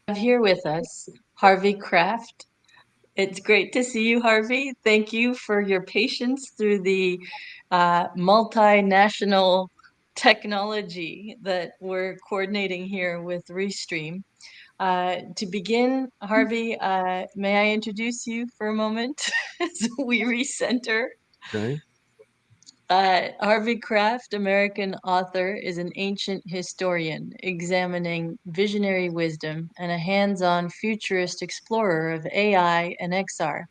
Have here with us Harvey Kraft. It's great to see you, Harvey. Thank you for your patience through the multinational technology that we're coordinating here with Restream. To begin, Harvey, may I introduce you for a moment as we recenter? Okay. Harvey Kraft, American author, is an ancient historian examining visionary wisdom and a hands on futurist explorer of AI and XR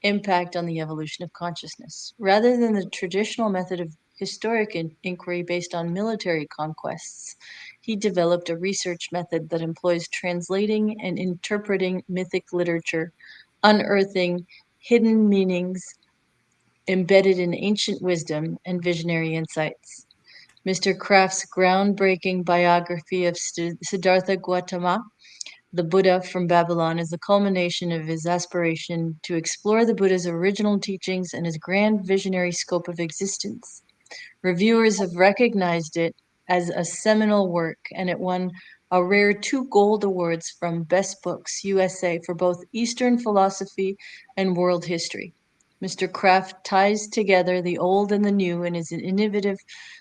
impact on the evolution of consciousness. Rather than the traditional method of historic inquiry based on military conquests, he developed a research method that employs translating and interpreting mythic literature, unearthing hidden meanings embedded in ancient wisdom and visionary insights. Mr. Kraft's groundbreaking biography of Siddhartha Gautama, the Buddha from Babylon, is the culmination of his aspiration to explore the Buddha's original teachings and his grand visionary scope of existence. Reviewers have recognized it as a seminal work, and it won a rare 2 gold awards from Best Books USA for both Eastern philosophy and world history. Mr. Kraft ties together the old and the new in his innovative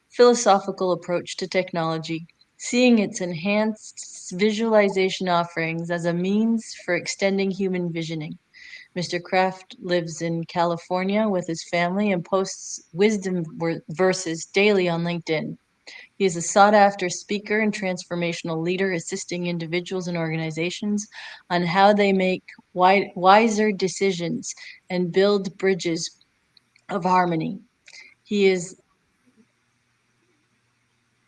philosophical approach to technology, seeing its enhanced visualization offerings as a means for extending human visioning. Mr. Kraft lives in California with his family and posts wisdom verses daily on LinkedIn. He is a sought after speaker and transformational leader, assisting individuals and organizations on how they make wiser decisions and build bridges of harmony. He is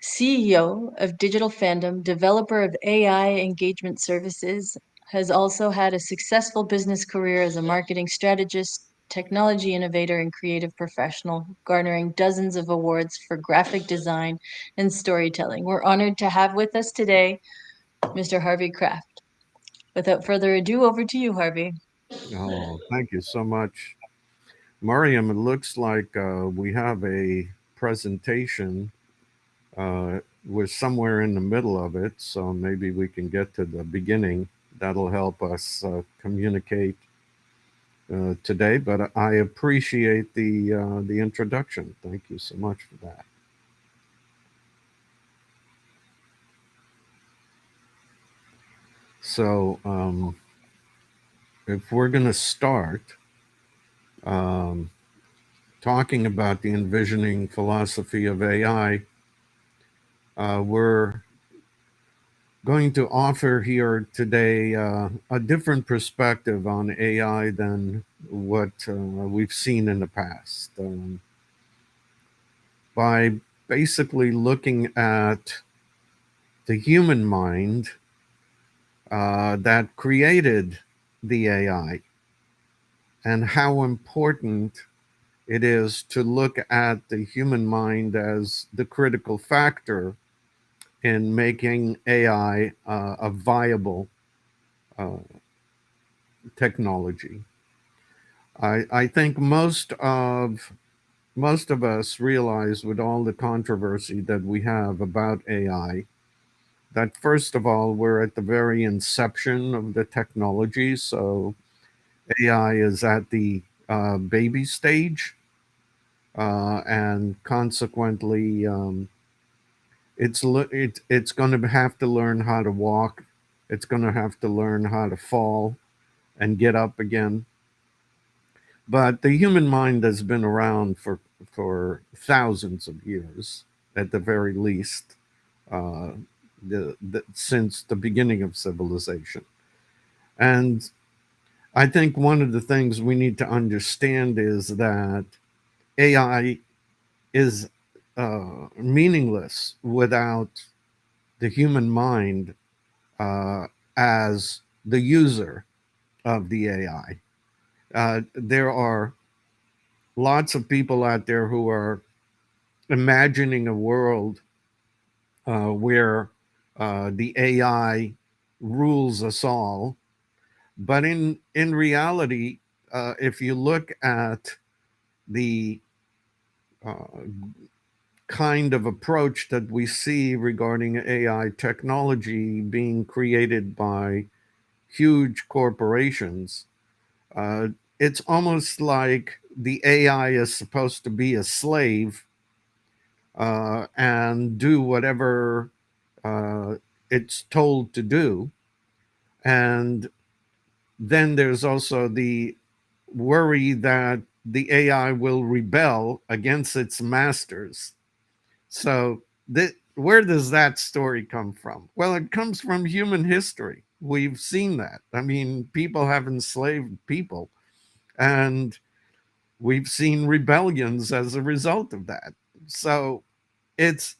CEO of Digital Fandom, developer of AI engagement services, has also had a successful business career as a marketing strategist, technology innovator, and creative professional, garnering dozens of awards for graphic design and storytelling. We're honored to have with us today Mr. Harvey Kraft. Without further ado, over to you, Harvey. Oh, thank you so much. Mariam, it looks like we have a presentation. We're somewhere in the middle of it, so maybe we can get to the beginning. That'll help us communicate today, but I appreciate the introduction. Thank you so much for that. So, if we're going to start um, talking about the envisioning philosophy of AI, we're going to offer here today a different perspective on AI than what we've seen in the past. By basically looking at the human mind that created the AI and how important it is to look at the human mind as the critical factor in making AI a viable uh, technology. I think most of us realize with all the controversy that we have about AI that first of all we're at the very inception of the technology. So AI is at the baby stage, and consequently, it's going to have to learn how to walk. It's going to have to learn how to fall and get up again. But the human mind has been around for thousands of years, at the very least, uh, since the beginning of civilization. And I think one of the things we need to understand is that AI is meaningless without the human mind as the user of the AI. There are lots of people out there who are imagining a world where the AI rules us all. But in reality, if you look at the uh, kind of approach that we see regarding AI technology being created by huge corporations. Uh, it's almost like the AI is supposed to be a slave and do whatever uh, it's told to do. And then there's also the worry that the AI will rebel against its masters. So, where does that story come from? Well, it comes from human history. We've seen that. I mean, people have enslaved people, and we've seen rebellions as a result of that. So, it's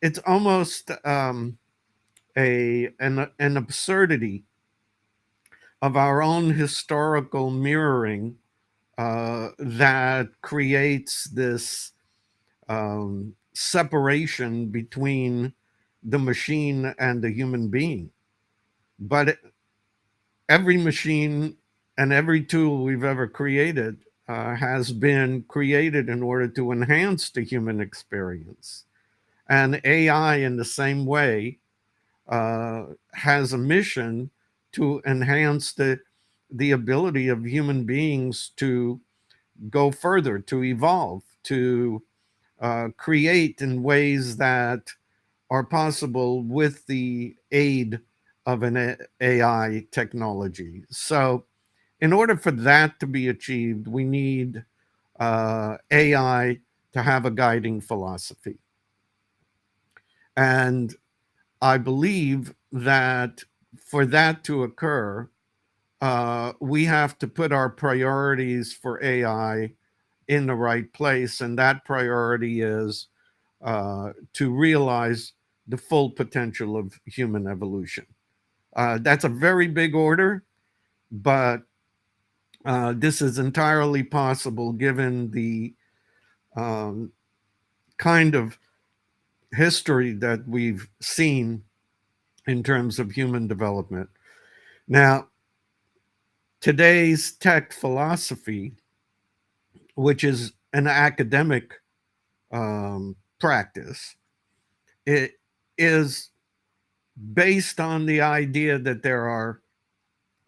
it's almost an absurdity of our own historical mirroring that creates this separation between the machine and the human being. But every machine and every tool we've ever created has been created in order to enhance the human experience. And AI, in the same way, has a mission to enhance the ability of human beings to go further, to evolve, to create in ways that are possible with the aid of an AI technology. So, in order for that to be achieved, we need AI to have a guiding philosophy. And I believe that for that to occur, we have to put our priorities for AI in the right place. And that priority is to realize the full potential of human evolution. That's a very big order, but this is entirely possible given the um, kind of history that we've seen in terms of human development. Now, today's tech philosophy, which is an academic practice, it is based on the idea that there are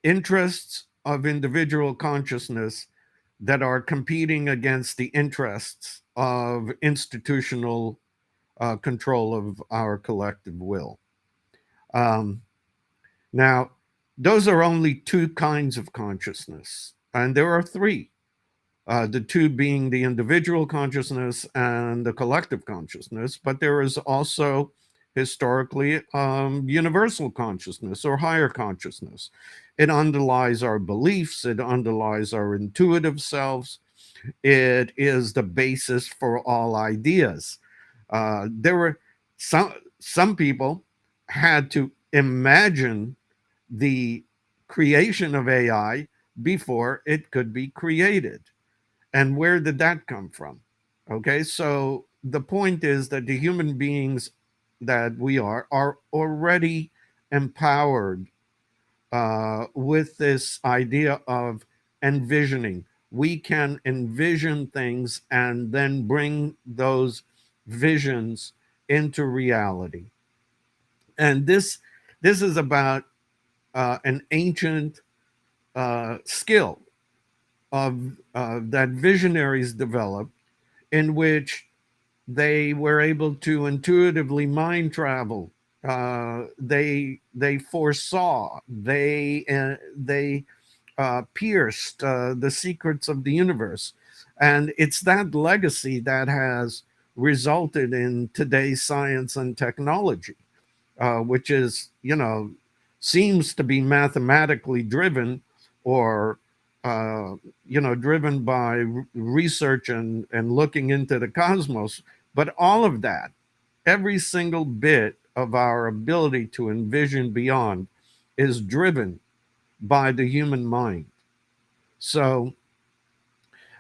interests of individual consciousness that are competing against the interests of institutional control of our collective will. Um, Now, those are only two kinds of consciousness, and there are three. The two being the individual consciousness and the collective consciousness, but there is also historically universal consciousness or higher consciousness. It underlies our beliefs, it underlies our intuitive selves, it is the basis for all ideas. There were some people had to imagine the creation of AI before it could be created. And where did that come from? Okay, so the point is that the human beings that we are already empowered with this idea of envisioning. We can envision things and then bring those visions into reality. And this is about an ancient skill of that visionaries developed, in which they were able to intuitively mind travel. They foresaw. They pierced the secrets of the universe, and it's that legacy that has resulted in today's science and technology, which is, seems to be mathematically driven, or driven by research and looking into the cosmos. But all of that, every single bit of our ability to envision beyond, is driven by the human mind. So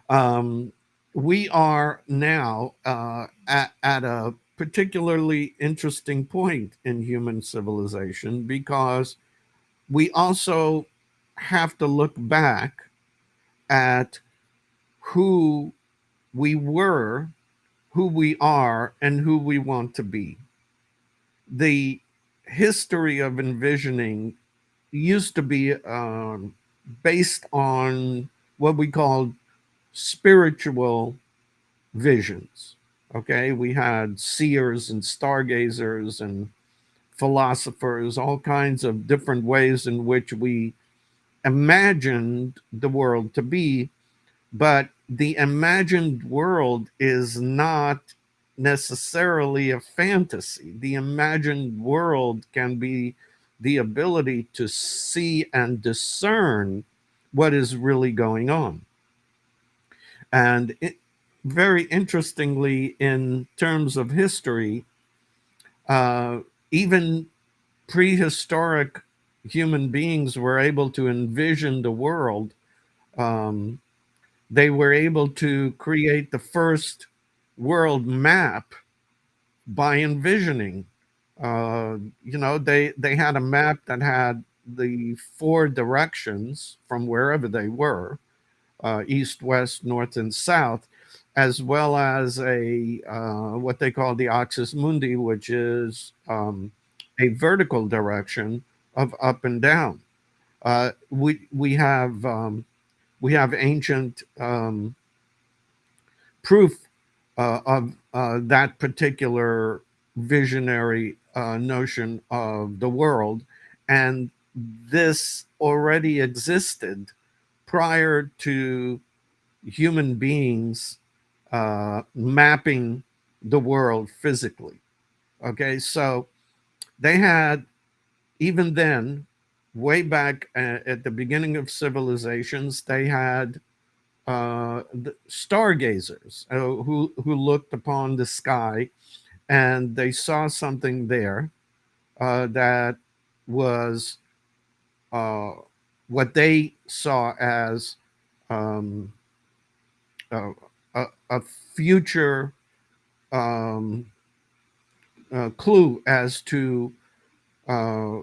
um, we are now at a particularly interesting point in human civilization, because we also have to look back at who we were, who we are, and who we want to be. The history of envisioning used to be based on what we call spiritual visions. Okay, we had seers and stargazers and philosophers, all kinds of different ways in which we imagined the world to be, but the imagined world is not necessarily a fantasy. The imagined world can be the ability to see and discern what is really going on. And very interestingly, in terms of history, uh, even prehistoric human beings were able to envision the world. Um, they were able to create the first world map by envisioning. They had a map that had the four directions from wherever they were, east, west, north, and south, as well as a what they call the axis mundi, which is a vertical direction of up and down. We have ancient proof of that particular visionary notion of the world, and this already existed prior to human beings mapping the world physically. Okay, so they had, even then, way back at the beginning of civilizations, they had the stargazers who looked upon the sky and they saw something there that was uh, what they saw as um, a, a future um, clue as to uh,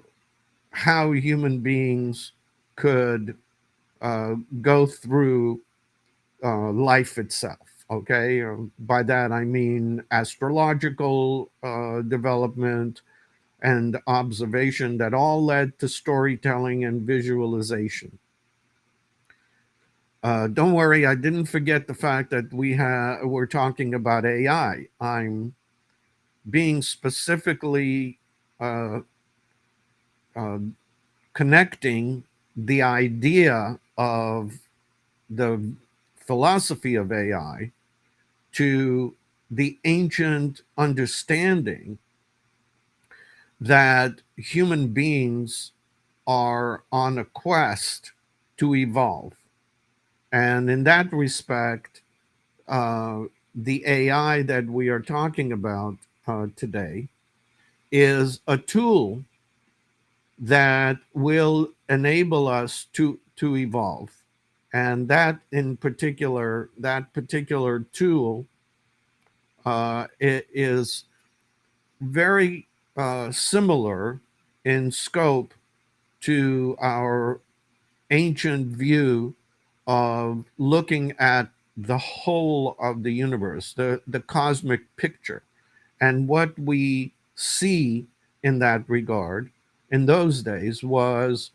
how human beings could go through life itself. Okay, by that I mean astrological development and observation that all led to storytelling and visualization. Don't worry, I didn't forget the fact that we're talking about AI. I'm being specifically uh, uh, connecting the idea of the philosophy of AI to the ancient understanding that human beings are on a quest to evolve. And in that respect, uh, the AI that we are talking about today is a tool that will enable us to evolve. And that particular tool it is very similar in scope to our ancient view of looking at the whole of the universe, the cosmic picture. And what we see in that regard in those days was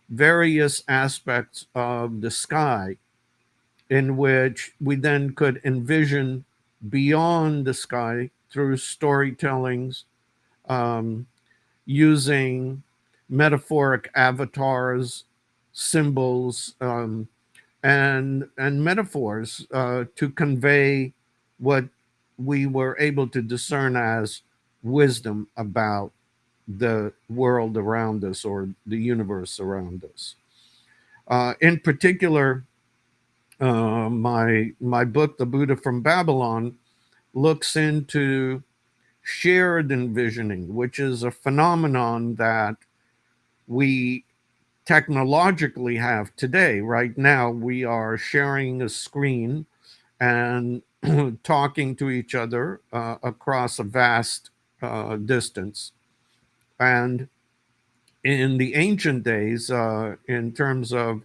various aspects of the sky in which we then could envision beyond the sky through storytellings, um, using metaphoric avatars, symbols, and metaphors to convey what we were able to discern as wisdom about the world around us or the universe around us. In particular, my book, The Buddha from Babylon, looks into shared envisioning, which is a phenomenon that we technologically have today. Right now, we are sharing a screen and talking to each other across a vast distance. And in the ancient days, in terms of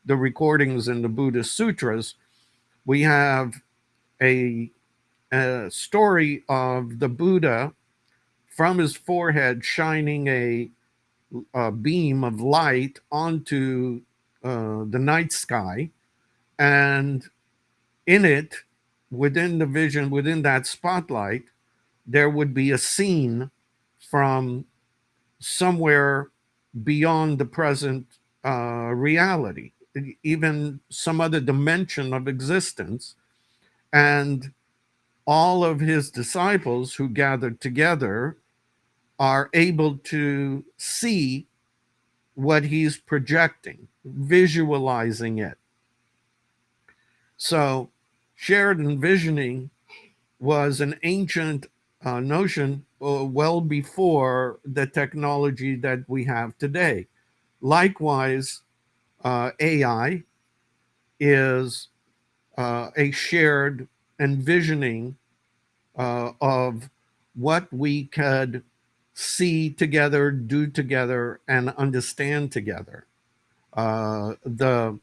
the recordings in the Buddhist sutras, we have a, a story of the Buddha from his forehead shining beam of light onto the night sky, and in it, within the vision, within that spotlight, there would be a scene from somewhere beyond the present reality, even some other dimension of existence. And all of his disciples who gathered together are able to see what he's projecting, visualizing it. So, shared envisioning was an ancient notion well before the technology that we have today. Likewise, AI is a shared envisioning of what we could see together, do together, and understand together. The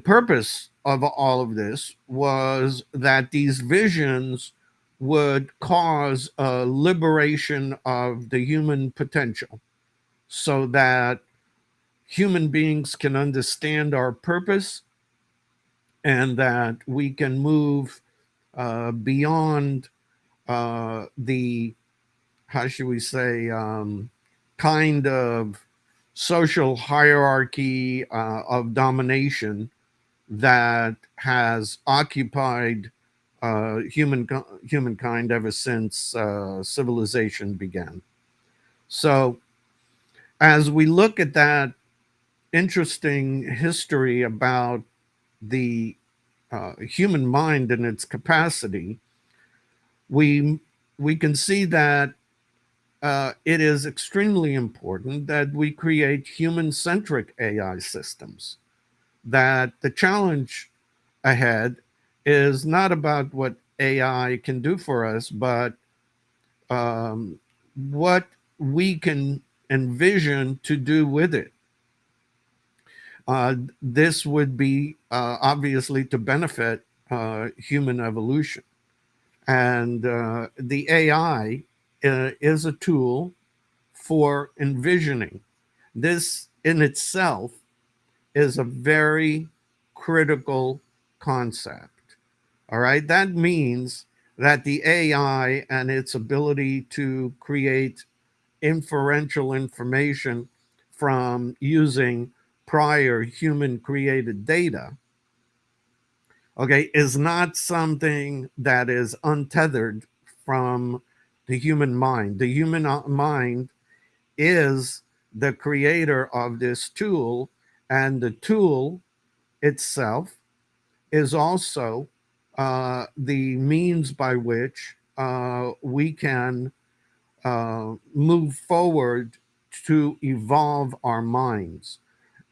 purpose of all of this was that these visions would cause a liberation of the human potential so that human beings can understand our purpose and that we can move beyond the, how should we say, kind of social hierarchy of domination that has occupied humankind ever since civilization began. So, as we look at that interesting history about the human mind and its capacity, we we can see that it is extremely important that we create human-centric AI systems. That the challenge ahead is not about what AI can do for us, but what we can envision to do with it. This would be obviously to benefit human evolution. And the AI is a tool for envisioning. This in itself is a very critical concept. All right. That means that the AI and its ability to create inferential information from using prior human created data, okay, is not something that is untethered from the human mind. The human mind is the creator of this tool, and the tool itself is also the means by which we can move forward to evolve our minds.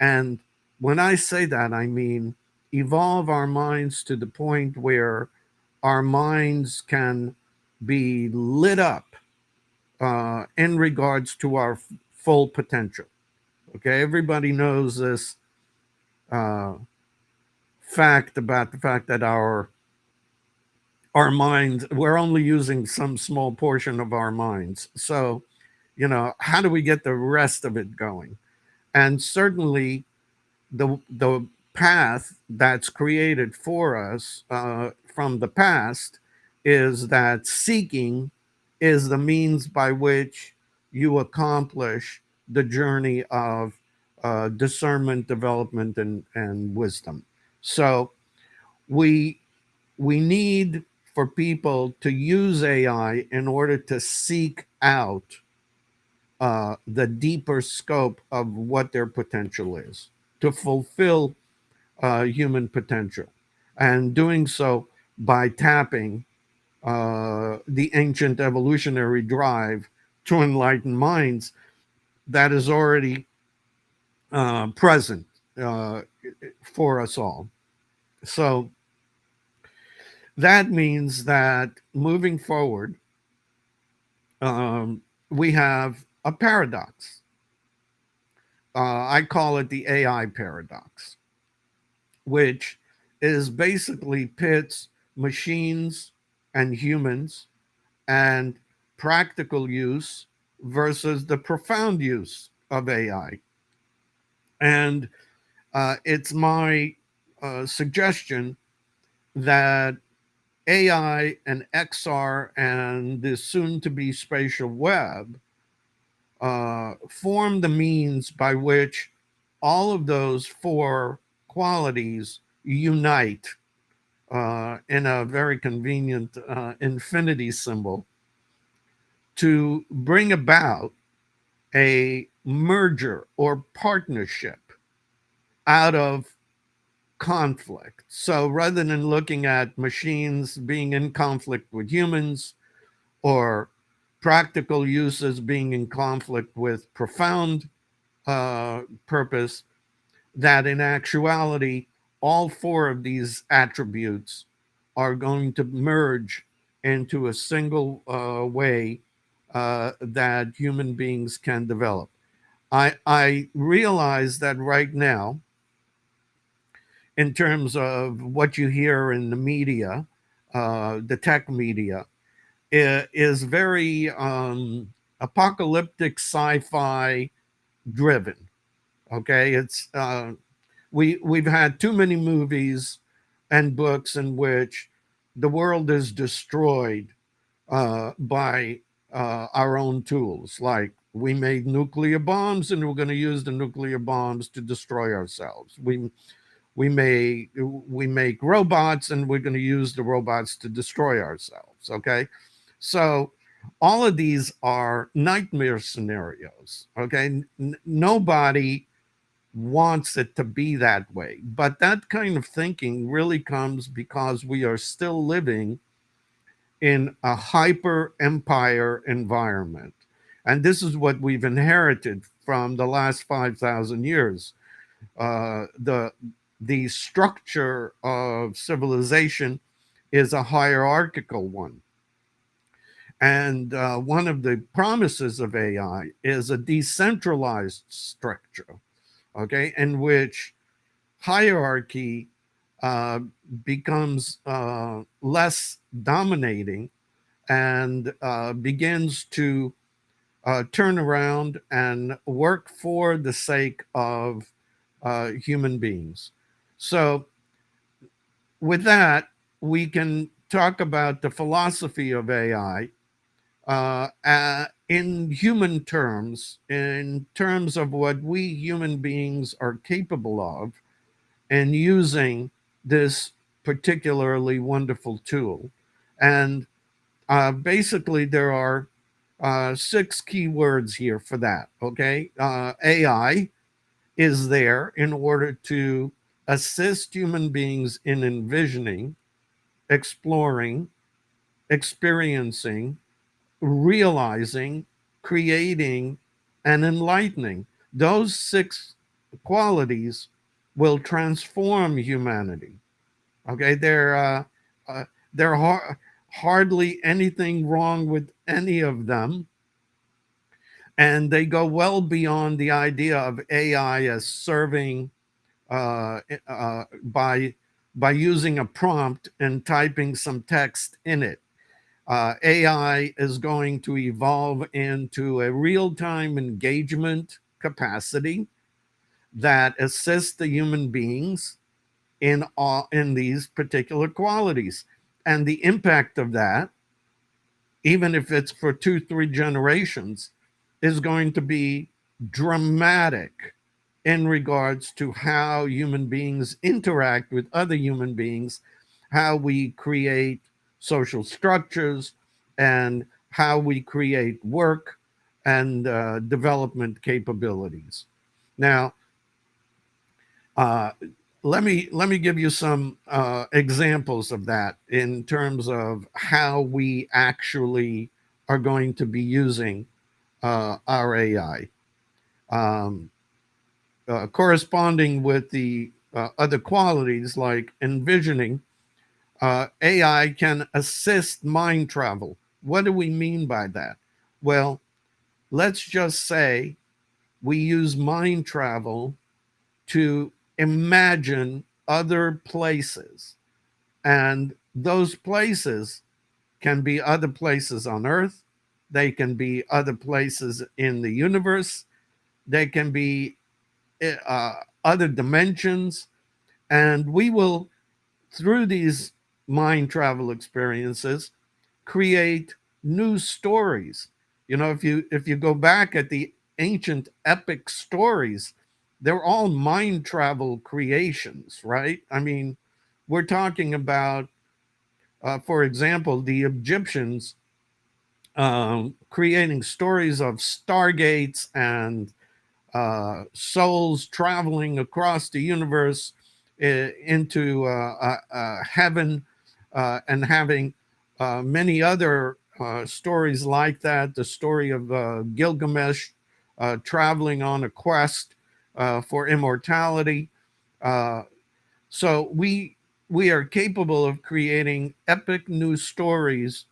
And when I say that, I mean evolve our minds to the point where our minds can be lit up in regards to our full potential. Okay, everybody knows this uh, fact about the fact that our minds, we're only using some small portion of our minds. So, how do we get the rest of it going? And certainly the path that's created for us from the past is that seeking is the means by which you accomplish the journey of discernment, development, and wisdom. So we we need for people to use AI in order to seek out the deeper scope of what their potential is, to fulfill human potential, and doing so by tapping the ancient evolutionary drive to enlighten minds that is already present uh, for us all. So that means that moving forward, we have a paradox. I call it the AI paradox, which is basically pits machines and humans and practical use versus the profound use of AI. And it's my suggestion that AI and XR and the soon to be spatial web form the means by which all of those four qualities unite in a very convenient infinity symbol to bring about a merger or partnership out of conflict. So rather than looking at machines being in conflict with humans or practical uses being in conflict with profound purpose, that in actuality, all four of these attributes are going to merge into a single way that human beings can develop. I realize that right now, in terms of what you hear in the media, the tech media, is very apocalyptic sci-fi driven. Okay, it's we've had too many movies and books in which the world is destroyed by our own tools. Like we made nuclear bombs, and we're going to use the nuclear bombs to destroy ourselves. We make robots, and we're going to use the robots to destroy ourselves. Okay, so all of these are nightmare scenarios. Okay, nobody wants it to be that way. But that kind of thinking really comes because we are still living in a hyper empire environment. And this is what we've inherited from the last 5,000 years. The structure of civilization is a hierarchical one. And one of the promises of AI is a decentralized structure, okay, in which hierarchy uh, becomes less dominating and begins to turn around and work for the sake of human beings. So, with that, we can talk about the philosophy of AI in human terms, in terms of what we human beings are capable of and using this particularly wonderful tool. And basically, there are six key words here for that. Okay. AI is there in order to assist human beings in envisioning, exploring, experiencing, realizing, creating, and enlightening. Those six qualities will transform humanity. Okay, uh, there hardly anything wrong with any of them, and they go well beyond the idea of AI as serving by using a prompt and typing some text in it. AI is going to evolve into a real time engagement capacity that assists the human beings in these particular qualities. And the impact of that, even if it's for 2, 3 generations, is going to be dramatic in regards to how human beings interact with other human beings, how we create social structures, and how we create work and development capabilities. Now, uh, let me give you some examples of that in terms of how we actually are going to be using our AI. Um, Corresponding with the other qualities like envisioning, AI can assist mind travel. What do we mean by that? Well, let's just say we use mind travel to imagine other places. And those places can be other places on Earth, they can be other places in the universe, they can be uh, other dimensions, and we will, through these mind travel experiences, create new stories. You know, if you go back at the ancient epic stories, they're all mind travel creations, right? I mean, we're talking about, for example, the Egyptians creating stories of stargates and souls traveling across the universe into heaven, and having many other stories like that. The story of Gilgamesh traveling on a quest for immortality. Uh, so we are capable of creating epic new stories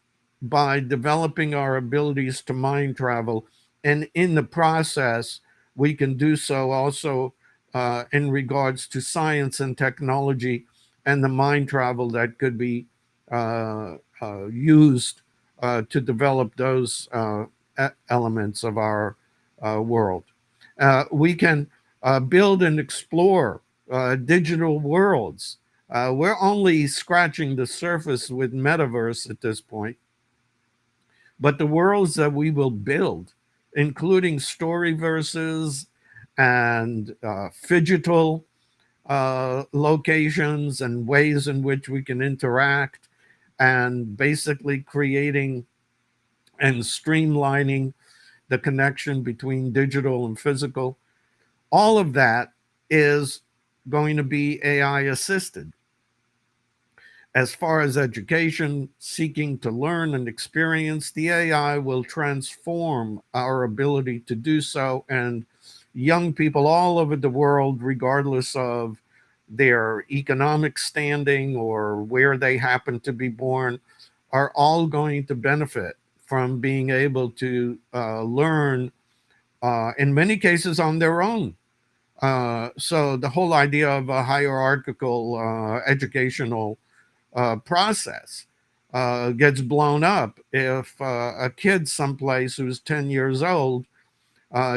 by developing our abilities to mind travel, and in the process, we can do so also in regards to science and technology and the mind travel that could be used to develop those elements of our world. We can build and explore digital worlds. We're only scratching the surface with metaverse at this point, but the worlds that we will build, including story verses and phygital locations and ways in which we can interact, and basically creating and streamlining the connection between digital and physical, all of that is going to be AI assisted. As far as education, seeking to learn and experience, the AI will transform our ability to do so. And young people all over the world, regardless of their economic standing or where they happen to be born, are all going to benefit from being able to learn, in many cases, on their own. So the whole idea of a hierarchical educational process gets blown up if a kid someplace who's 10 years old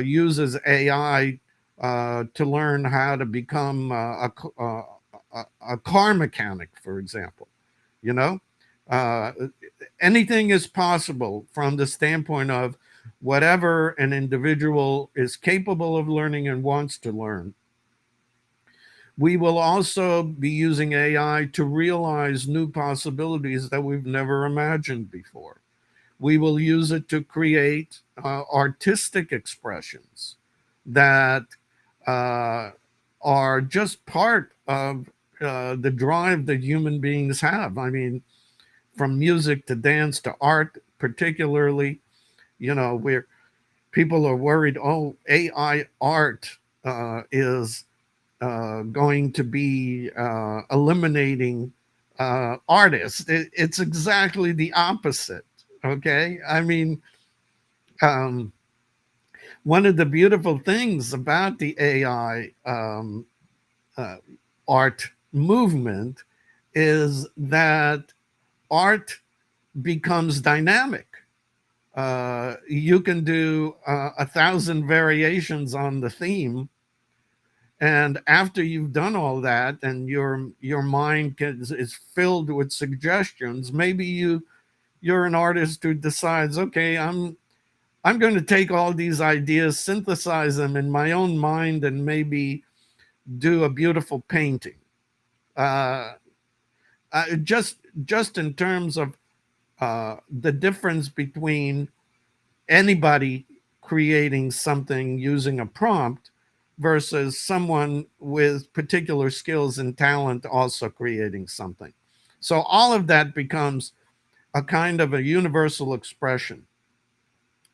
uses AI to learn how to become a car mechanic, for example. You know, uh, anything is possible from the standpoint of whatever an individual is capable of learning and wants to learn. We will also be using AI to realize new possibilities that we've never imagined before. We will use it to create artistic expressions that uh, are just part of the drive that human beings have. I mean, from music to dance to art, particularly, where people are worried, oh, AI art is going to be eliminating artists. It's exactly the opposite. Okay. I mean, um, one of the beautiful things about the AI uh, art movement is that art becomes dynamic. You can do 1,000 variations on the theme, and after you've done all that and your mind is filled with suggestions, maybe you're an artist who decides, okay, I'm going to take all these ideas, synthesize them in my own mind, and maybe do a beautiful painting. uh, just in terms of the difference between anybody creating something using a prompt versus someone with particular skills and talent also creating something. So all of that becomes a kind of a universal expression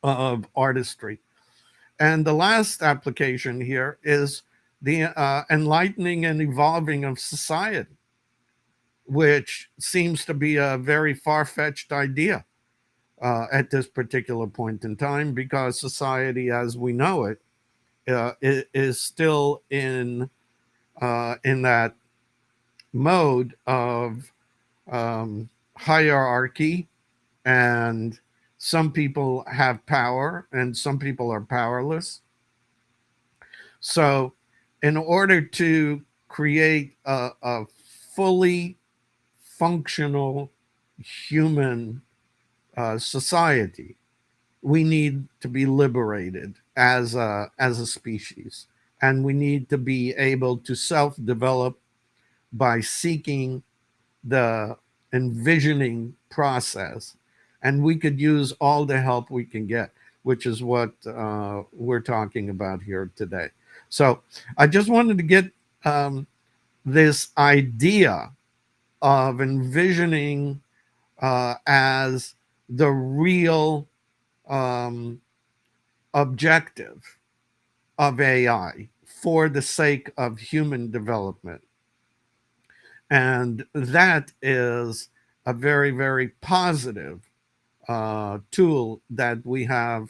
of artistry. And the last application here is the enlightening and evolving of society, which seems to be a very far fetched idea at this particular point in time, because society as we know it is still in that mode of hierarchy and Some people have power and some people are powerless. So, in order to create a fully functional human society, we need to be liberated as a species, and we need to be able to self-develop by seeking the envisioning process, and we could use all the help we can get, which is what we're talking about here today. So I just wanted to get um, this idea of envisioning as the real um, objective of AI for the sake of human development. And that is a very, very positive tool that we have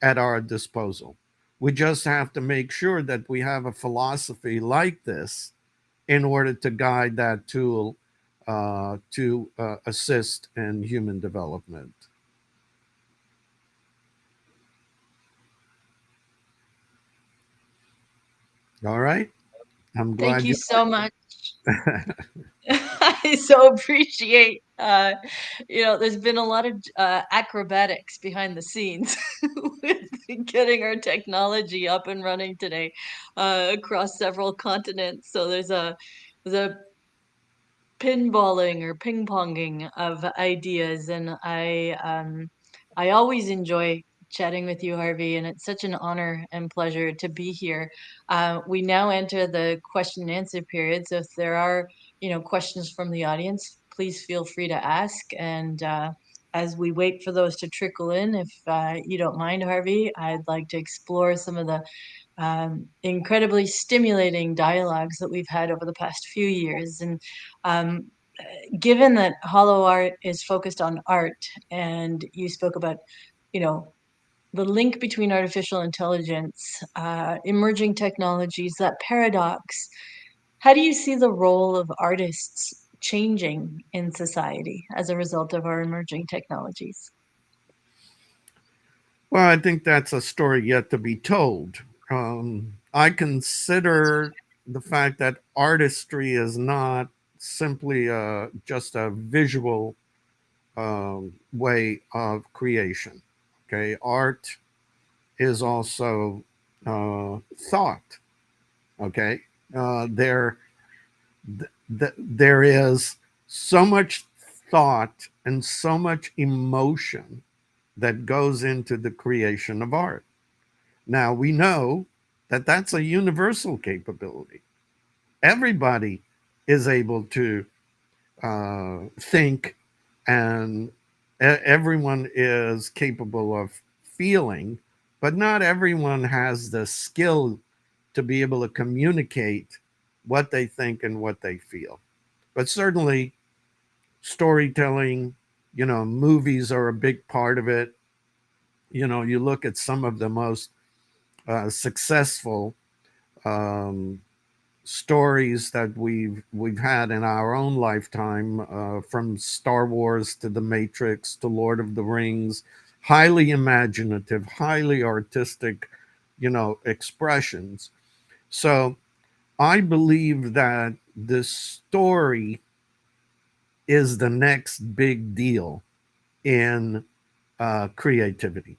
at our disposal. We just have to make sure that we have a philosophy like this in order to guide that tool to assist in human development. All right. I'm Thank glad you you. so much. I so appreciate, there's been a lot of acrobatics behind the scenes with getting our technology up and running today across several continents. So there's a pinballing or ping ponging of ideas, and I always enjoy chatting with you, Harvey, and it's such an honor and pleasure to be here. We now enter the question and answer period, so if there are questions from the audience, please feel free to ask. And as we wait for those to trickle in, if you don't mind, Harvey, I'd like to explore some of the incredibly stimulating dialogues that we've had over the past few years. And um, given that Holo Art is focused on art, and you spoke about, you know, the link between artificial intelligence, emerging technologies, that paradox, how do you see the role of artists changing in society as a result of our emerging technologies? Well, I think that's a story yet to be told. I consider the fact that artistry is not simply just a visual way of creation. Okay, art is also thought. Okay, there there is so much thought and so much emotion that goes into the creation of art. Now we know that that's a universal capability. Everybody is able to think, and everyone is capable of feeling, but not everyone has the skill to be able to communicate what they think and what they feel. But certainly, storytelling, movies are a big part of it. You look at some of the most successful um, stories that we've had in our own lifetime, from Star Wars to The Matrix to Lord of the Rings, highly imaginative, highly artistic, expressions. So I believe that the story is the next big deal in creativity.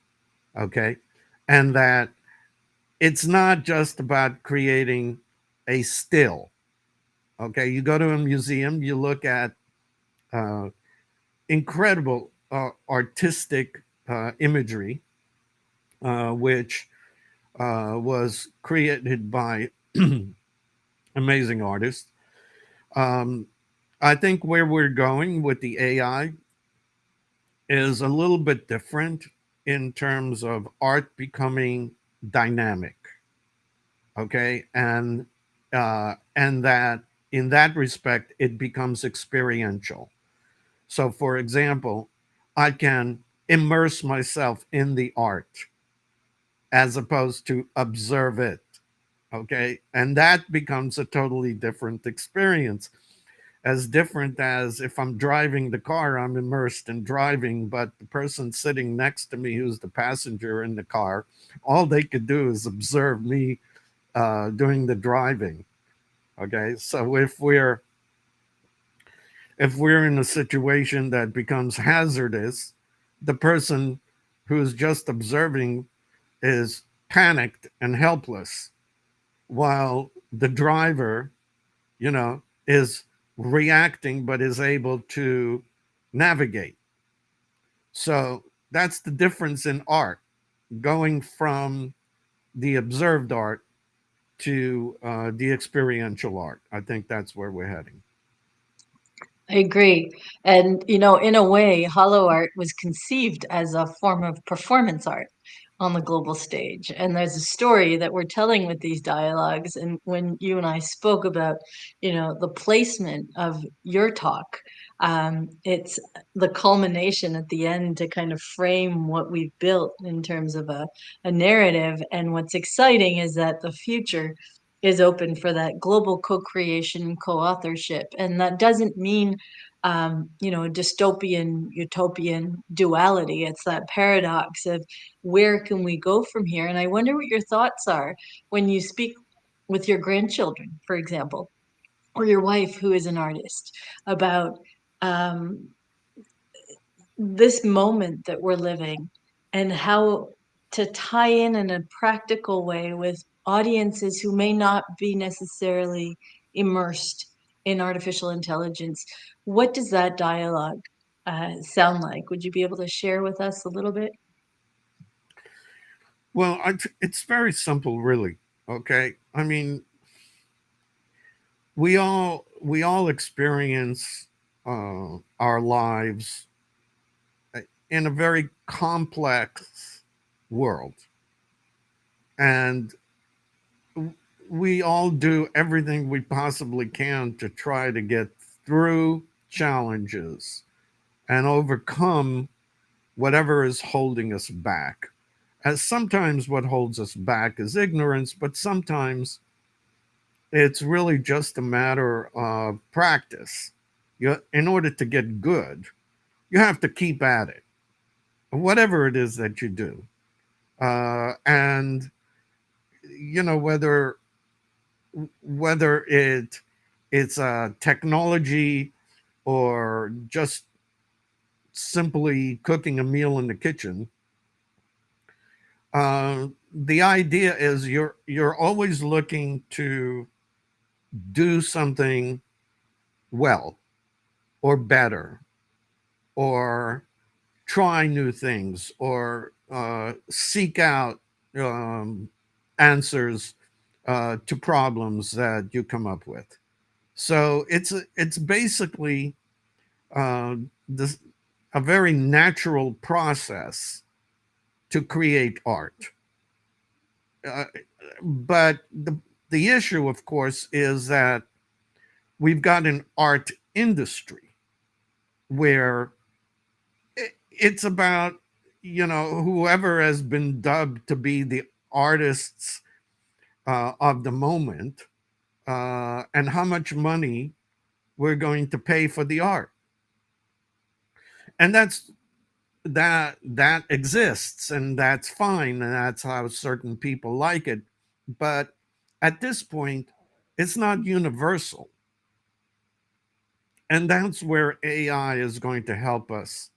Okay, and that it's not just about creating a still. Okay, you go to a museum, you look at uh, incredible artistic imagery, which was created by amazing artists. Um, I think where we're going with the AI is a little bit different in terms of art becoming dynamic. Okay, and that in that respect it becomes experiential. So, for example, I can immerse myself in the art as opposed to observe it. Okay. And that becomes a totally different experience. as different as if I'm driving the car, I'm immersed in driving, but the person sitting next to me, who's the passenger in the car, all they could do is observe me doing the driving. Okay, so if we're in a situation that becomes hazardous, the person who's just observing is panicked and helpless, while the driver, is reacting but is able to navigate. So that's the difference in art, going from the observed art to the experiential art. I think that's where we're heading. I agree. And, in a way, Holo Art was conceived as a form of performance art on the global stage. And there's a story that we're telling with these dialogues. And when you and I spoke about, the placement of your talk, it's the culmination at the end to kind of frame what we've built in terms of a narrative. And what's exciting is that the future is open for that global co-creation, co-authorship. And that doesn't mean dystopian, utopian duality. It's that paradox of where can we go from here? And I wonder what your thoughts are when you speak with your grandchildren, for example, or your wife who is an artist, about um, this moment that we're living and how to tie in a practical way with audiences who may not be necessarily immersed in artificial intelligence. What does that dialogue sound like? Would you be able to share with us a little bit? Well, it's very simple, really. Okay, I mean, we all experience our lives in a very complex world, and we all do everything we possibly can to try to get through challenges and overcome whatever is holding us back. As sometimes what holds us back is ignorance, but sometimes it's really just a matter of practice. In order to get good, you have to keep at it, whatever it is that you do. And whether it's technology or just simply cooking a meal in the kitchen, the idea is you're always looking to do something well or better, or try new things, or seek out um, answers to problems that you come up with. So it's basically uh, this a very natural process to create art. Uh, but the issue, of course, is that we've got an art industry where it's about whoever has been dubbed to be the artists of the moment, and how much money we're going to pay for the art, and that exists, and that's fine, and that's how certain people like it. But at this point, it's not universal, and that's where AI is going to help us.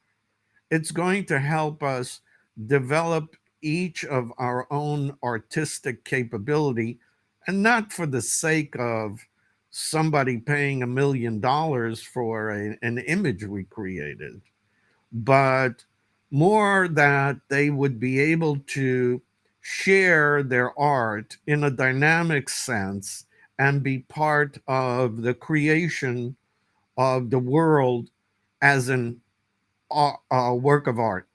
It's going to help us develop each of our own artistic capability, and not for the sake of somebody paying $1 million for an image we created, but more that they would be able to share their art in a dynamic sense and be part of the creation of the world as a work of art.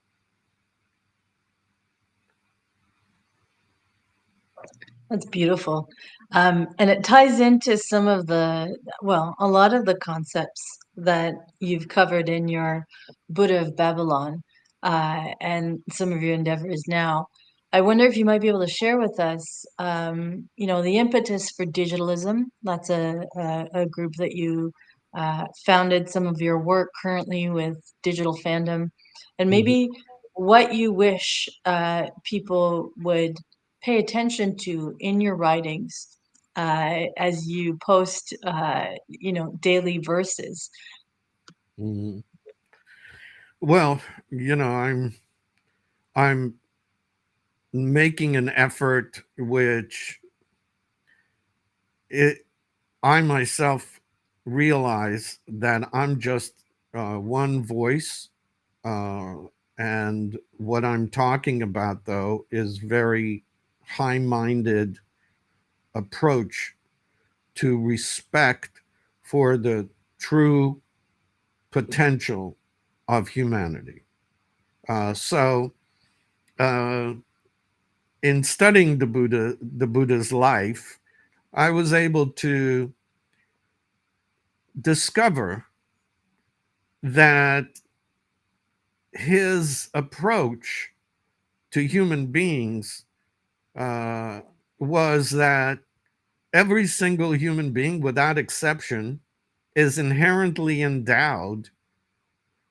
That's beautiful. And it ties into some of a lot of the concepts that you've covered in your Buddha of Babylon, and some of your endeavors now. I wonder if you might be able to share with us, the impetus for digitalism. That's a group that you founded some of your work currently with Digital Fandom, and Mhm. maybe what you wish people would pay attention to in your writings as you post, daily verses. Mhm. Well, I'm making an effort which it I myself realize that I'm just one voice, uh, and what I'm talking about though is very high-minded approach to respect for the true potential of humanity. So, uh, in studying the Buddha's life, I was able to discover that his approach to human beings uh, was that every single human being, without exception, is inherently endowed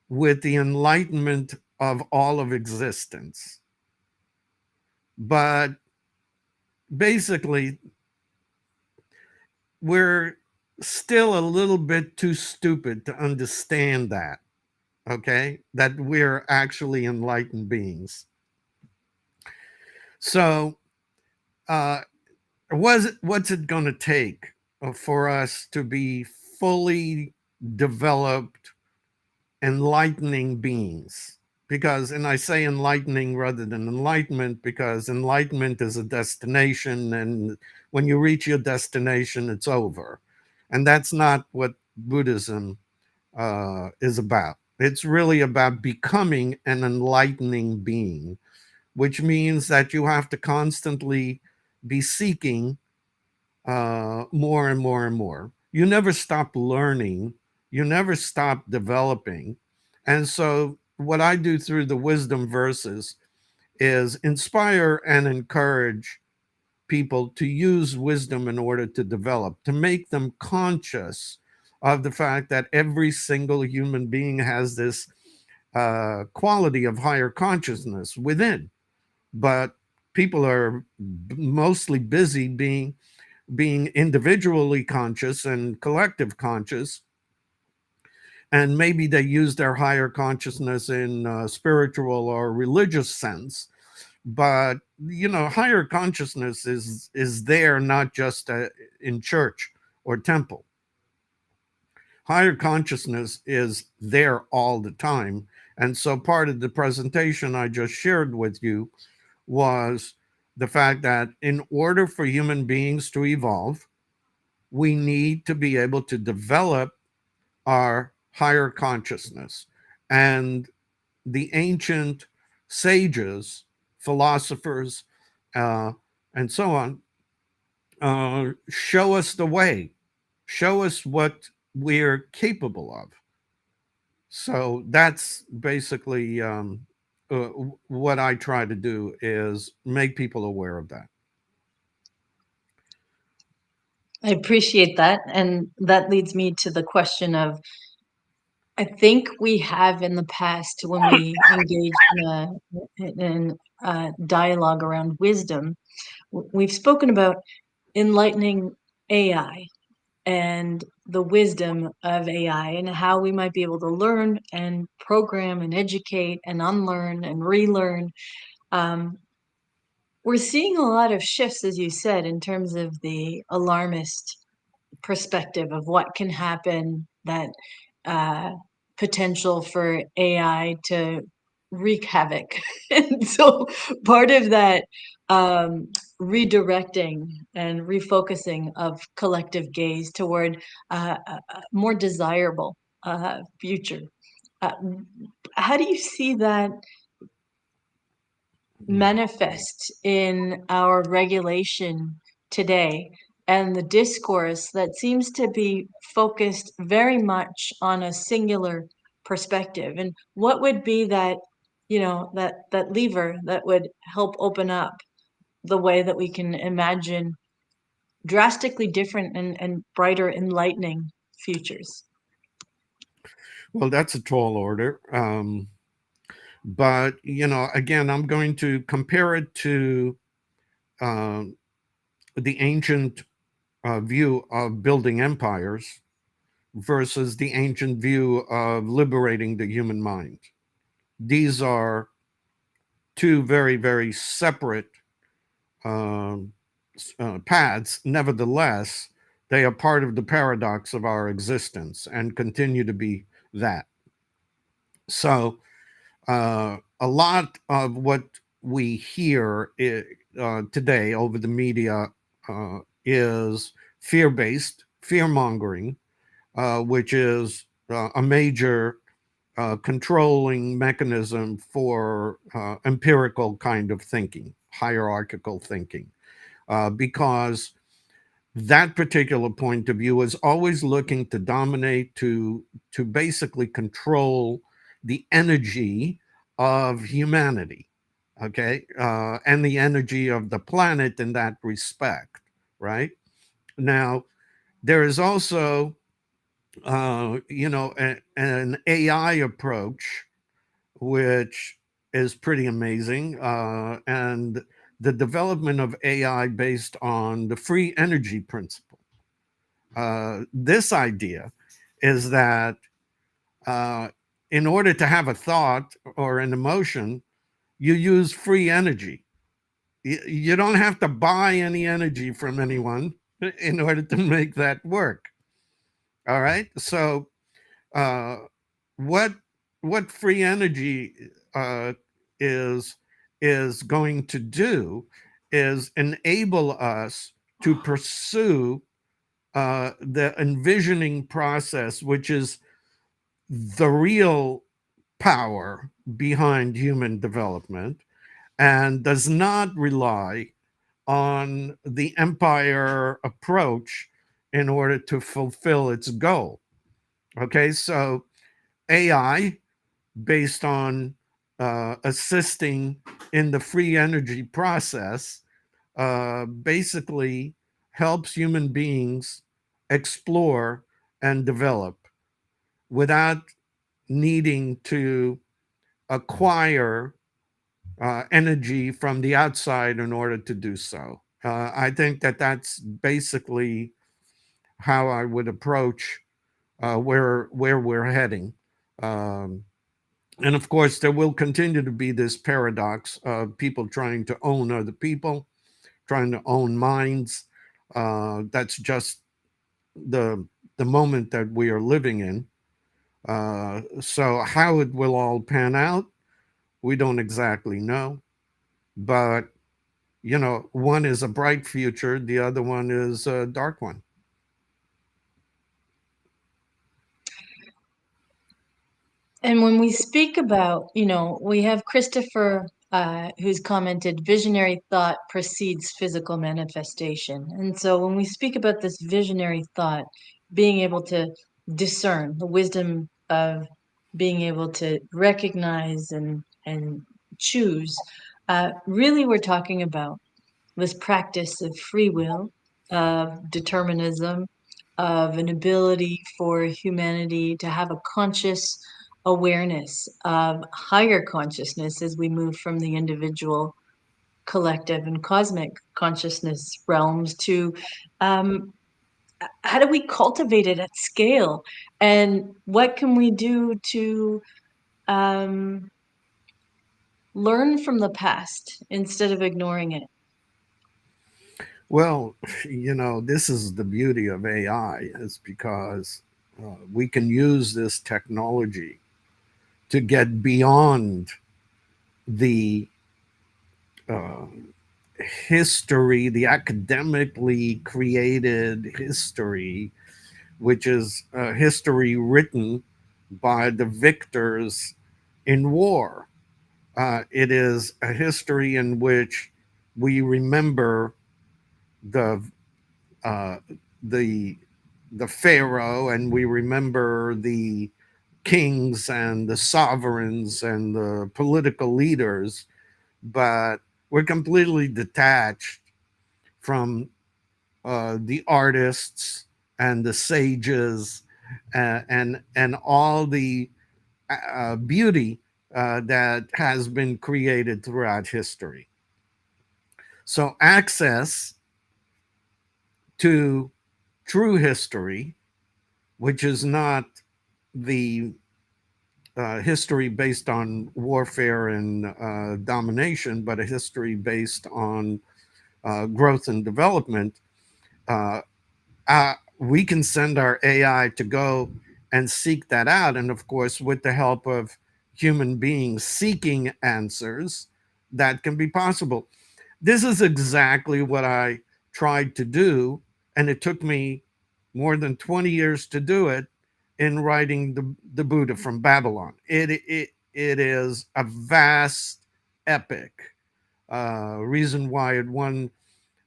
with the enlightenment of all of existence. But basically, we're still a little bit too stupid to understand that, okay? That we're actually enlightened beings. So, uh, what's it going to take for us to be fully developed enlightening beings? Because, and I say enlightening rather than enlightenment, because enlightenment is a destination, and when you reach your destination it's over, and that's not what Buddhism is about. It's really about becoming an enlightening being, which means that you have to constantly be seeking more and more and more. You never stop learning, you never stop developing. And so, what I do through the wisdom verses is inspire and encourage people to use wisdom in order to develop, to make them conscious of the fact that every single human being has this quality of higher consciousness within. But people are mostly busy being individually conscious and collective conscious, and maybe they use their higher consciousness in spiritual or religious sense. But higher consciousness is there not just in church or temple. Higher consciousness is there all the time. And so part of the presentation I just shared with you was the fact that in order for human beings to evolve, we need to be able to develop our higher consciousness. And the ancient sages, philosophers, uh, and so on, show us the way, show us what we're capable of. So that's basically what I try to do is make people aware of that. I appreciate that. And that leads me to the question of I think we have in the past, when we engaged in a dialogue around wisdom, we've spoken about enlightening AI and the wisdom of AI and how we might be able to learn and program and educate and unlearn and relearn. Um, we're seeing a lot of shifts, as you said, in terms of the alarmist perspective of what can happen, that uh, potential for AI to wreak havoc. And so part of that um, redirecting and refocusing of collective gaze toward a more desirable future. Uh, how do you see that manifest in our regulation today and the discourse that seems to be focused very much on a singular perspective? And what would be that, that lever that would help open up the way that we can imagine drastically different and brighter enlightening futures? Well, that's a tall order. But, again, I'm going to compare it to uh, the ancient view of building empires versus the ancient view of liberating the human mind. These are two very, very separate um, paths. Nevertheless, they are part of the paradox of our existence and continue to be that. So, a lot of what we hear today over the media is fear based, fear mongering, which is a major controlling mechanism for empirical kind of thinking, hierarchical thinking, because that particular point of view is always looking to dominate, to basically control the energy of humanity, okay, and the energy of the planet in that respect, right? Now, there is also an AI approach, which is pretty amazing, and the development of AI based on the free energy principle. This idea is that uh, in order to have a thought or an emotion, you use free energy. You don't have to buy any energy from anyone in order to make that work. All right. So, uh, what what free energy uh, is is going to do is enable us to pursue the envisioning process, which is the real power behind human development, and does not rely on the empire approach in order to fulfill its goal. Okay, so AI, based on assisting in the free energy process, basically helps human beings explore and develop without needing to acquire energy from the outside in order to do so. I think that that's basically how I would approach where we're heading. Um, and of course, there will continue to be this paradox of people trying to own other people, trying to own minds. That's just the the moment that we are living in. So how it will all pan out, we don't exactly know. But one is a bright future, the other one is a dark one. And when we speak about, we have Christopher, who's commented, visionary thought precedes physical manifestation. And so when we speak about this visionary thought, being able to discern the wisdom of being able to recognize and choose, really we're talking about this practice of free will, of determinism, of an ability for humanity to have a conscious awareness of higher consciousness as we move from the individual, collective, and cosmic consciousness realms to um, how do we cultivate it at scale? And what can we do to um, learn from the past instead of ignoring it? Well, this is the beauty of AI, is because we can use this technology to get beyond the uh, history, the academically created history, which is history written by the victors in war. It is a history in which we remember the uh, the the pharaoh, and we remember the kings and the sovereigns and the political leaders, but we're completely detached from the artists and the sages and all the beauty that has been created throughout history. So access to true history, which is not the history based on warfare and domination, but a history based on growth and development, uh, we can send our AI to go and seek that out. And of course, with the help of human beings seeking answers, that can be possible. This is exactly what I tried to do. And it took me more than 20 years to do it in writing the Buddha from Babylon. It is a vast epic. Reason why it won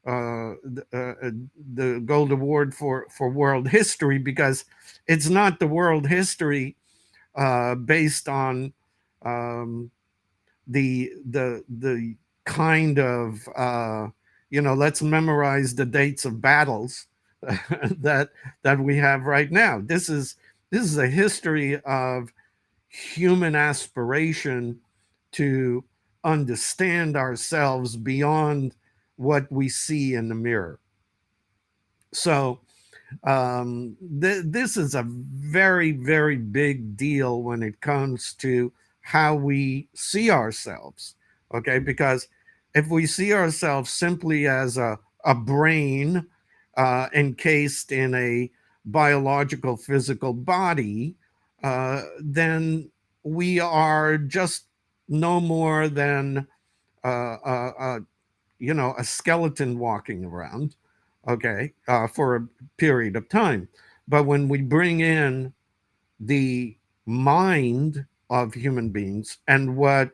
the Gold Award for World History, because it's not the world history based on um, the kind of let's memorize the dates of battles that that we have right now. This is a history of human aspiration to understand ourselves beyond what we see in the mirror. So this is a very, very big deal when it comes to how we see ourselves. Okay, because if we see ourselves simply as a brain encased in a biological physical body, then we are just no more than uh, uh, uh, a skeleton walking around, okay, for a period of time. But when we bring in the mind of human beings and what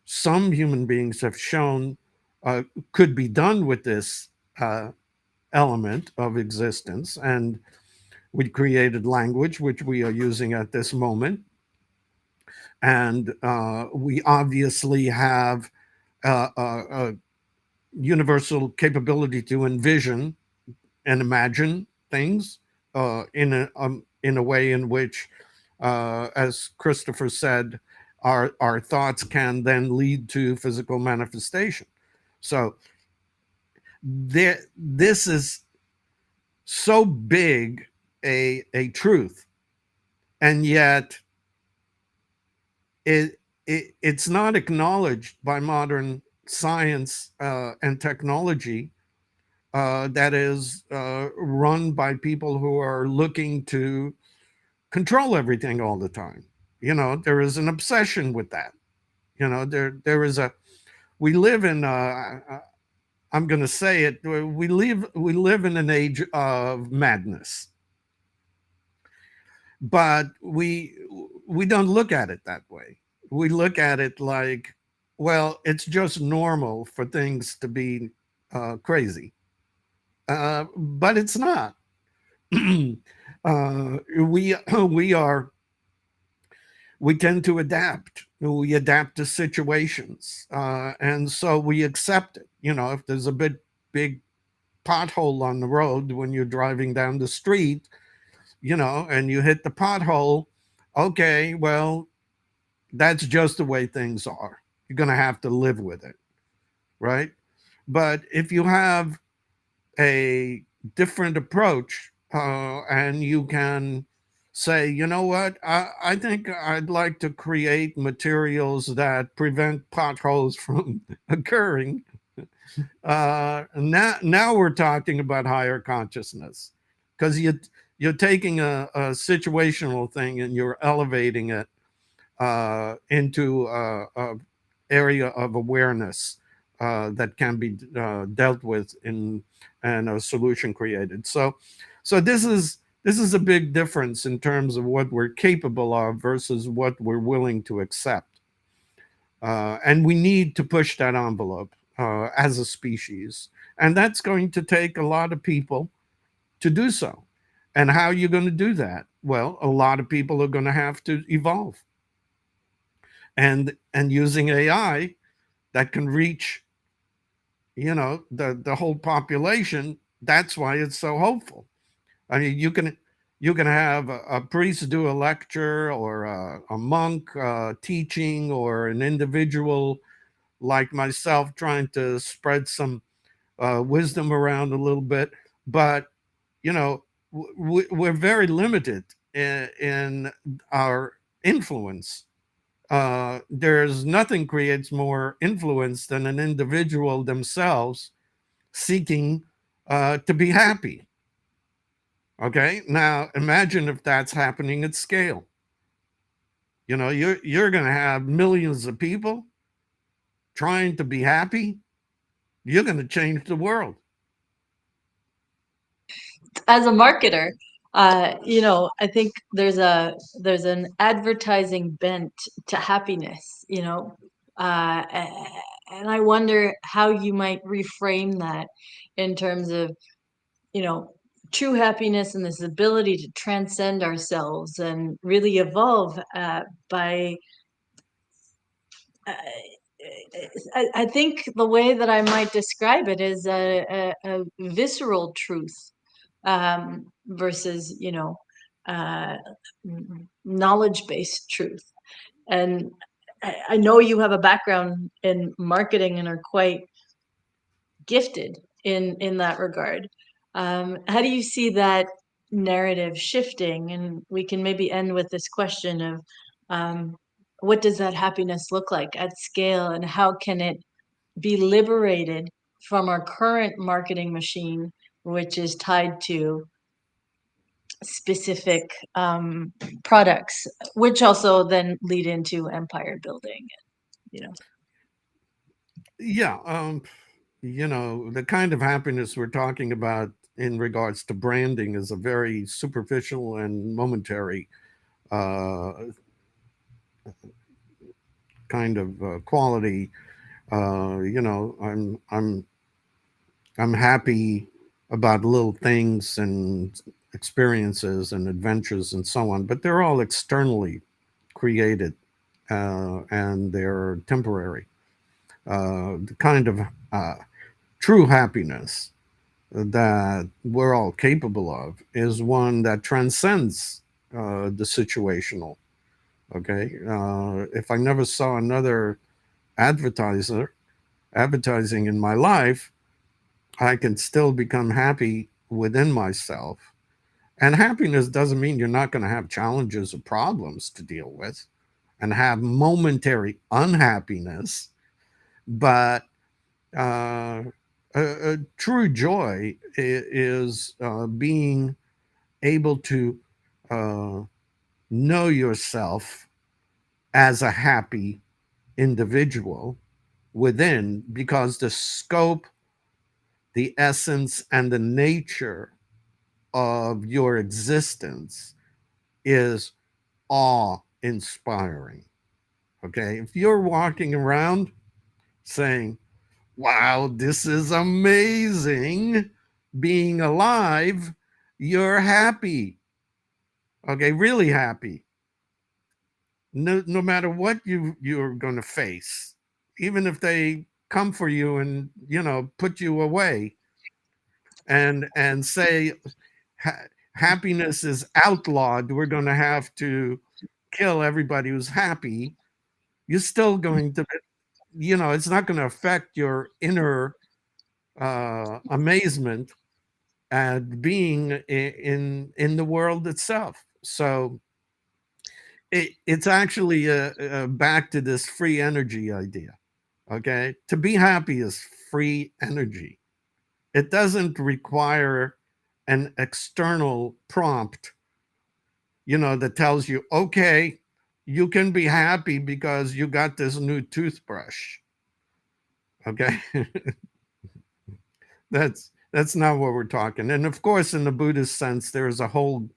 some human beings have shown uh, could be done with this uh, element of existence, and we created language, which we are using at this moment, and we obviously have a universal capability to envision and imagine things in a way in which, as Christopher said, our thoughts can then lead to physical manifestation. So this is so big a truth, and yet it's not acknowledged by modern science and technology that is run by people who are looking to control everything all the time. There is an obsession with that. There is a we live in I'm going to say it, we live in an age of madness, but we don't look at it that way. We look at it like, well, it's just normal for things to be crazy, but it's not. We we tend to adapt. We adapt to situations, and so we accept it. If there's a big pothole on the road when you're driving down the street, and you hit the pothole, okay, well, that's just the way things are. You're going to have to live with it, right? But if you have a different approach, and you can say, you know what, I think I'd like to create materials that prevent potholes from occurring. Now we're talking about higher consciousness, because you're taking a situational thing and you're elevating it into a area of awareness that can be dealt with in and a solution created. So this is a big difference in terms of what we're capable of versus what we're willing to accept, and we need to push that envelope as a species, and that's going to take a lot of people to do so. And how are you going to do that? Well, a lot of people are going to have to evolve, and using AI that can reach the whole population. That's why it's so hopeful. I mean, You can have a priest do a lecture, or a monk teaching, or an individual like myself trying to spread some wisdom around a little bit. But, you know, we're very limited in our influence. There's nothing creates more influence than an individual themselves seeking to be happy. Okay, now imagine if that's happening at scale. You know, you're going to have millions of people trying to be happy. You're going to change the world. As a marketer, I think there's an advertising bent to happiness, and I wonder how you might reframe that in terms of, you know, true happiness and this ability to transcend ourselves and really evolve by uh, I think the way that I might describe it is a visceral truth, versus, uh, knowledge-based truth. And I know you have a background in marketing and are quite gifted in that regard. How do you see that narrative shifting? And we can maybe end with this question of, um, what does that happiness look like at scale, and how can it be liberated from our current marketing machine, which is tied to specific products, which also then lead into empire building, you know. Yeah, you know, the kind of happiness we're talking about in regards to branding is a very superficial and momentary uh, kind of quality. You know, I'm happy about little things and experiences and adventures and so on, but they're all externally created, and they're temporary. The kind of true happiness that we're all capable of is one that transcends the situational. Okay, if I never saw another advertiser advertising in my life, I can still become happy within myself. And happiness doesn't mean you're not going to have challenges or problems to deal with and have momentary unhappiness, but uh, a true joy is being able to uh, know yourself as a happy individual within, because the scope, the essence, and the nature of your existence is awe inspiring. Okay. If you're walking around saying, wow, this is amazing being alive, you're happy. Okay. Really happy. No matter what you're going to face, even if they come for you and, you know, put you away and say, happiness is outlawed, we're going to have to kill everybody who's happy, you're still going to, you know, it's not going to affect your inner amazement at being in the world itself. So it's actually back to this free energy idea. Okay, to be happy is free energy. It doesn't require an external prompt, you know, that tells you, okay, you can be happy because you got this new toothbrush. Okay, that's not what we're talking. And of course, in the Buddhist sense, there's a whole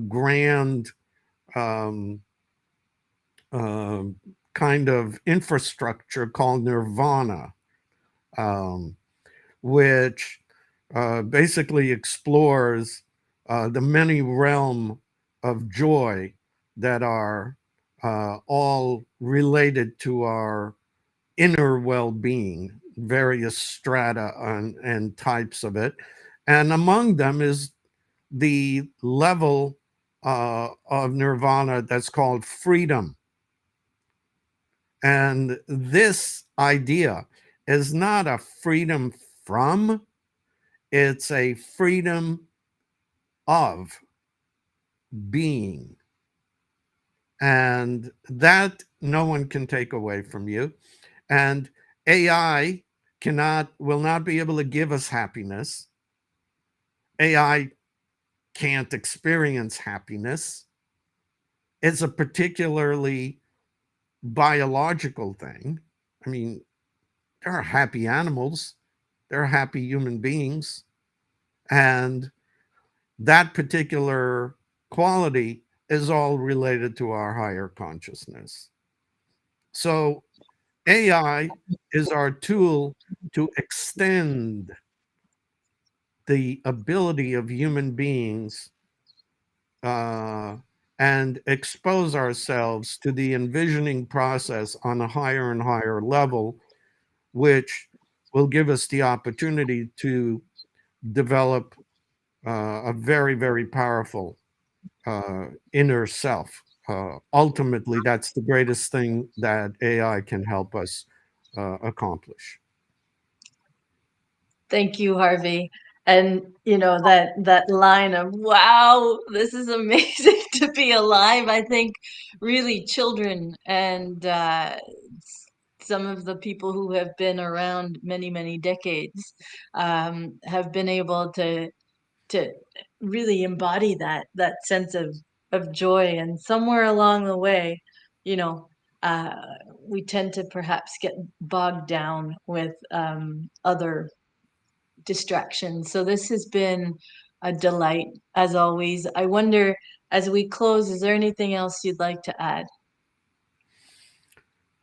grand um, uh, kind of infrastructure called nirvana, um, which basically explores the many realm of joy that are all related to our inner well-being, various strata and types of it, and among them is the level of nirvana that's called freedom. And this idea is not a freedom from, it's a freedom of being. And that no one can take away from you. And AI will not be able to give us happiness. AI can't experience happiness. It's a particularly biological thing. I mean, there are happy animals, there are happy human beings, and that particular quality is all related to our higher consciousness. So, AI is our tool to extend the ability of human beings uh, and expose ourselves to the envisioning process on a higher and higher level, which will give us the opportunity to develop a very, very powerful inner self. Ultimately, that's the greatest thing that AI can help us accomplish. Thank you, Harvey. And that line of wow, this is amazing to be alive. I think really children and some of the people who have been around many, many decades have been able to really embody that sense of joy. And somewhere along the way, you know, uh, we tend to perhaps get bogged down with other distractions. So this has been a delight as always. I wonder, as we close, is there anything else you'd like to add?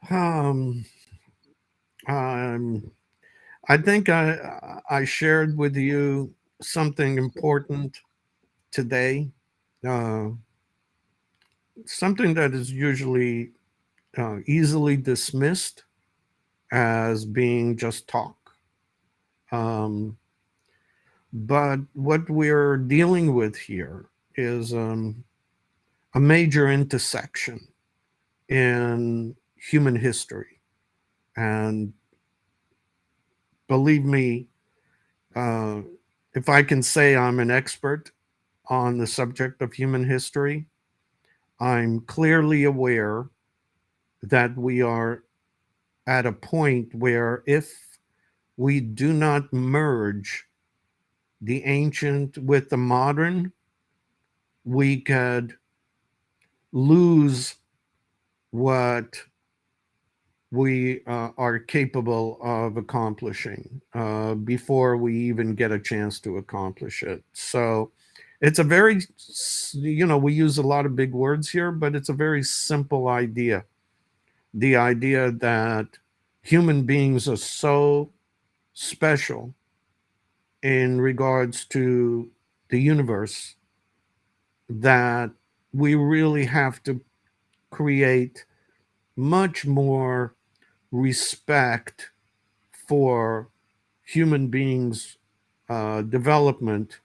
Um, um, I think I shared with you something important today, uh, something that is usually easily dismissed as being just talk. Um, but what we're dealing with here is a major intersection in human history. And believe me, uh, if I can say I'm an expert on the subject of human history, I'm clearly aware that we are at a point where if we do not merge the ancient with the modern, we could lose what we are capable of accomplishing before we even get a chance to accomplish it. So it's a very, we use a lot of big words here, but it's a very simple idea. The idea that human beings are so special in regards to the universe that we really have to create much more respect for human beings' development,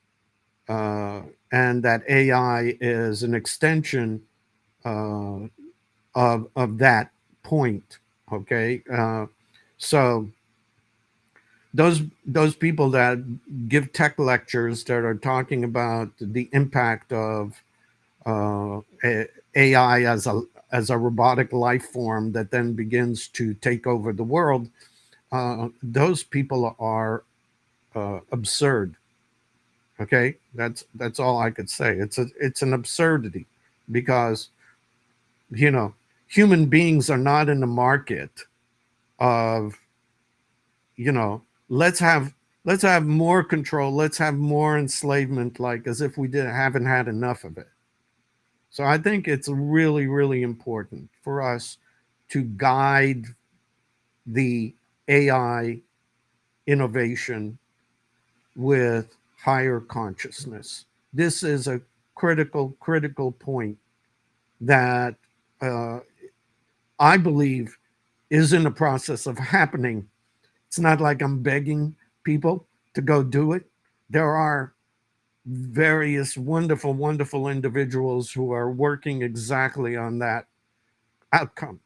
uh, and that AI is an extension uh, of that point. Okay, so those people that give tech lectures that are talking about the impact of AI as a robotic life form that then begins to take over the world, those people are absurd. Okay, that's all I could say. It's an absurdity because you know human beings are not in the market of you know let's have let's have more control, let's have more enslavement, like as if we didn't haven't had enough of it. So I think it's really really important for us to guide the AI innovation with higher consciousness. This is a critical point that uh, I believe is in the process of happening. It's not like I'm begging people to go do it. There are various wonderful, wonderful individuals who are working exactly on that outcome.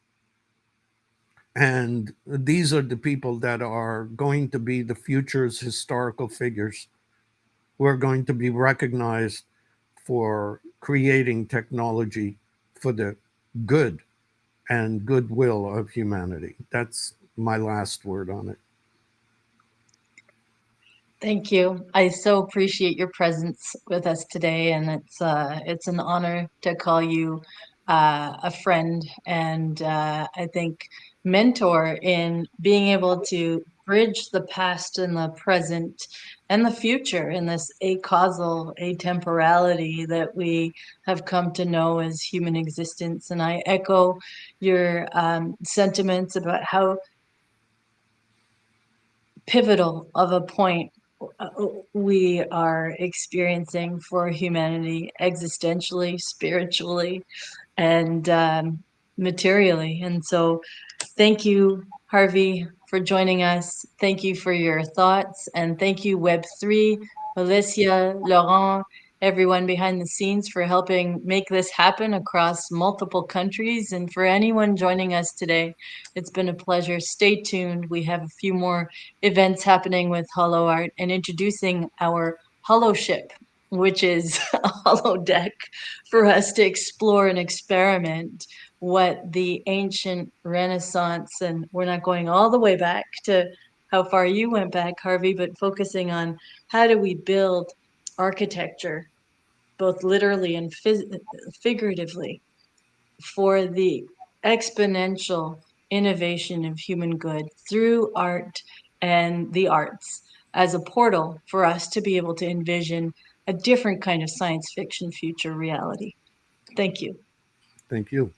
And these are the people that are going to be the future's historical figures who are going to be recognized for creating technology for the good and goodwill of humanity. That's my last word on it. Thank you. I so appreciate your presence with us today, and it's an honor to call you a friend and I think mentor in being able to bridge the past and the present and the future in this acausal atemporality that we have come to know as human existence. And I echo your sentiments about how pivotal of a point uh, we are experiencing for humanity existentially, spiritually, and materially. And so, thank you, Harvey, for joining us. Thank you for your thoughts. And thank you, Web3, Alicia, Laurent, everyone behind the scenes for helping make this happen across multiple countries. And for anyone joining us today, it's been a pleasure. Stay tuned. We have a few more events happening with Holo Art and introducing our Holo ship, which is a holo deck for us to explore and experiment what the ancient Renaissance, and we're not going all the way back to how far you went back, Harvey, but focusing on how do we build architecture, both literally and figuratively, for the exponential innovation of human good through art and the arts as a portal for us to be able to envision a different kind of science fiction future reality. Thank you. Thank you.